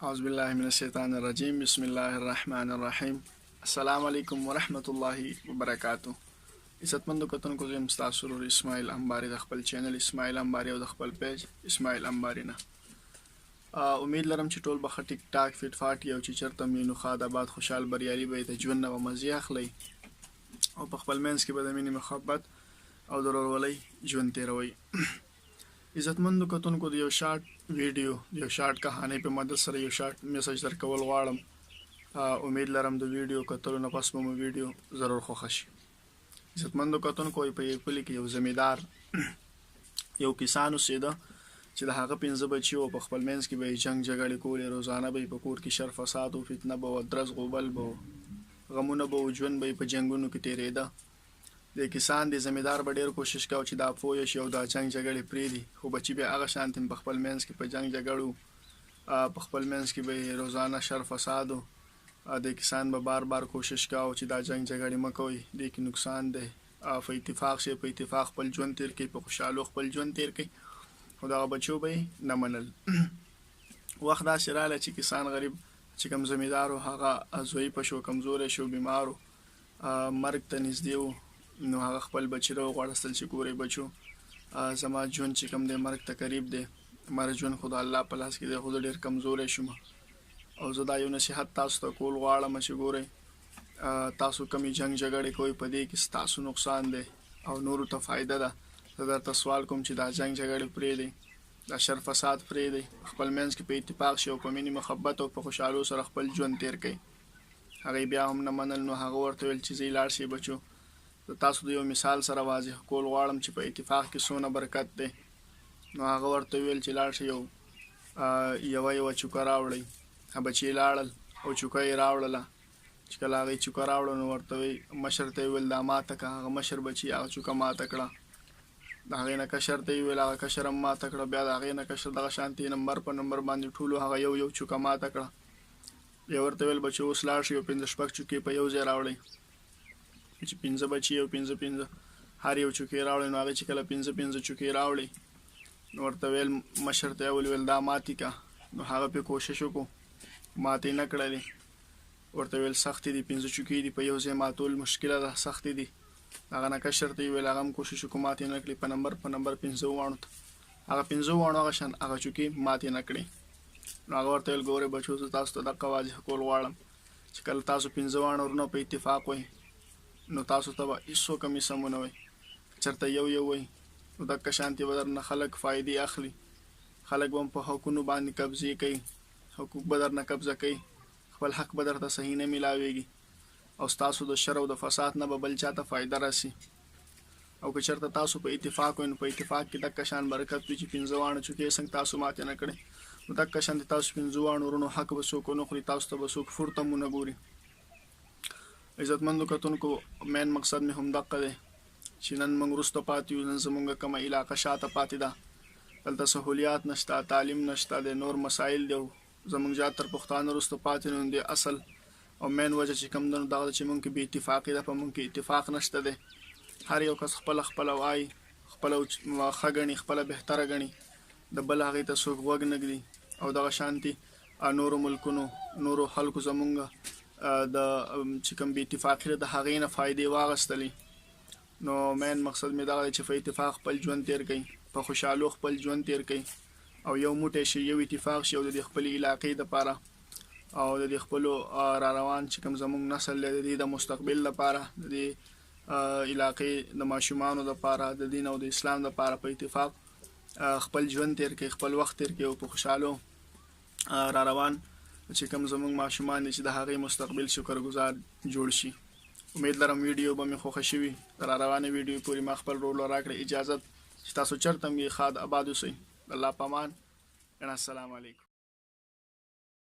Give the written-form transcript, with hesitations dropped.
أعوذ بالله من الشيطان الرجيم بسم الله الرحمن الرحیم السلام علیکم ورحمۃ الله وبرکاتہ. عزتمندو کتونکو زه یم ستاسو سرور اسماعیل امباری د خپل چینل اسماعیل امباری او د خپل پیج اسماعیل امباری نه. امید لرم چې ټول به ښه ټیک ټاک فټ فاټ یو چې چېرته مې نو ښاد آباد خوشحال بریالي به د ژوند نه به مزې اخلئ او په خپل منځ کې به د مینې محبت او د ورورولۍ ژوند تېروئ. عزتمندو کتونکو د یو شارټ ویډیو یو شارټ کہانی په مدد سره یو شارټ میسج درکول غواړم. امید لرم د ویډیو کتلو نه پس به مو ویډیو ضرور خوښه شي. عزتمندو کتونکو په یو کلي کې یو زمیندار یو کسان اوسېده چې د هغه 5 بچي وو. په خپل منځ کې به یې جنګ جګړې کولې، روزانه به یې په کور کې شر فساد و فتنه به وه، درز غوبل به وو، غمونه به وو، ژوند به یې په جنګونو کې تېرېده. د کسان د زمیندار به ډېر کوشش کوه چې دا پوه شي او دا جنګ جګړې پرېږدي، خو بچي بیا هغه شانتې په خپل منځ کې په جنګ جګړو په خپل منځ کې به یې روزانه شر فساد و. د کسان به بار بار کوشش کوه چې دا جنګ جګړې مه کوئ، دې کې نقصان دی، په اتفاق شي، په اتفاق خپل ژوند تېر کړئ، په خوشحالو خپل ژوند تېر کړئ. خو دغه بچو به یې نه منل. وخت داسې راغلی چې کسان غریب چې کوم زمیندار و هغه ضعیفه شو، کمزوری شو، بیمار و، مرګ ته نږدې و. نو هغه خپل بچي راوغوړستل چې ګورئ بچو زما ژوند چې کوم دی مرګ ته قریب دی، مر ژوند خو د الله په لاس کې دی، خو زه ډېر کمزوری شوم او زه دا یو نصیحت تاسو ته کول غواړم چې ګورئ تاسو کومې جنګ جګړې کوئ په دې کې ستاسو نقصان دی او نورو ته فایده ده. زه درته سوال کوم چې دا جنګ جګړې پرېږدئ، دا شر فساد پرېږدئ، خپل منځ کې په اتفاق شي او په مینې محبت او په خوشحالو سره خپل ژوند تېر کړئ. هغوی بیا هم نه منل. نو هغه ورته ویل چې ځئ لاړ شئ بچو، زه تاسو د یو مثال سره واضح کول غواړم چې په اتفاق کې څومره برکت دی. نو هغه ورته ویل چې لاړ شئ یوه چوکه راوړئ. بچي یې لاړل او چوکه یې راوړله. چې کله هغې چوکه راوړه نو ورته وی مشر ته یې ویل دا ماته کړه. هغه مشر بچي هغه چوکه ماته کړه. د هغې نه کشر ته یې ویل، هغه کشر هم ماته کړه. بیا د هغې نه کشر دغه شانتې نمبر په نمبر باندې ټولو هغه یو چوکه ماته کړه. بیا ورته ویل بچو اوس لاړ شئ او 5 شپږ چوکې په یو ځای راوړئ. چې 5 بچي او 5 هر یو چوکې راوړئ. نو هغې چې کله 5 چوکې راوړئ نو ورته ویل مشر ته یې ویل دا ماتې که. نو هغه پې کوشش وکړو، ماتې نه کړلې. ورته ویل سختې دي، 5 چوکې دي په یو ځای ماتول مشکله ده، سختې دي. هغه نه کشر ته یې ویل، هغه هم کوشش وکړو، ماتې نه کړې. په نمبر 15 واڼو ته هغه 15 واڼو هغه شان هغه چوکې ماتې نه کړې. نو هغه ورته ویل ګورئ بچو زه تاسو ته دقه واضح کول غواړم چې کله تاسو 15 واڼو ورونه په اتفاق وئ نو تاسو ته به هېڅوک هم هېڅ هم ونه وایي. چېرته یو وایي نو دقه شانتې به درنه خلک فایدې اخلي، خلک به هم په حقونو باندې قبضې کوي، حقوق به درنه قبضه کوي، خپل حق به درته صحیح نه میلاویږي او ستاسو د شر او د فساد نه به بل چاته فایده راسي. او که چېرته تاسو په اتفاق وئ نو په اتفاق کې دقه شان برکت وي چې 15 واڼه چوکې څنګه تاسو ماتې نه کړئ نو دقه شانتې تاسو 15 واڼو ورونو حق به څوک ونه خوري، تاسو ته به څوک فورته هم ونه ګوري. عزتمندو کتونکو مین مقصد مې هم دقه دی چې نن موږ وروسته پاتې یو، نن زموږ کومه علاقه شاته پاتې ده، دلته سهولیات نشته، تعلیم نشته، د نور مسایل دی. زموږ زیاتر پښتانه وروسته پاتې نو د اصل او مین وجه چې کوم ده نو دغه ده چې موږ کې بې اتفاقي ده، په موږ کې اتفاق نشته دی. هر یو کس خپله وایي، خپله ښه ګڼي، خپله بهتره ګڼي، د بل هغې ته څوک غوږ نه ږدي. او دغه شانتې نورو ملکونو نورو خلکو زموږ د چې کوم بې اتفاقي ده د هغې نه فایدې واخیستلې. نو مین مقصد مې دغه دی چې په اتفاق خپل ژوند تېر کړئ، په خوشحالو خپل ژوند تېر کړئ او یو موټی شي، یو اتفاق شي او د دې خپلې علاقې دپاره او د دې خپلو را روان چې کوم زموږ نسل دی د دې د مستقبل دپاره، د دې علاقې د ماشومانو دپاره، د دین او د اسلام دپاره په اتفاق خپل ژوند تېر کړئ، خپل وخت تېر کړئ او په خوشحالو را روان چې کوم زموږ ماشومان دي چې د هغې مستقبل شکرګزار جوړ شي. امید لرم ویډیو به مې خوښه شوي. تر را روانې ویډیو پورې ما خپل رول راکړئ اجازت چې تاسو چېرته هم یې ښاد آباد اوسئ. الله په امان. السلام علیکم.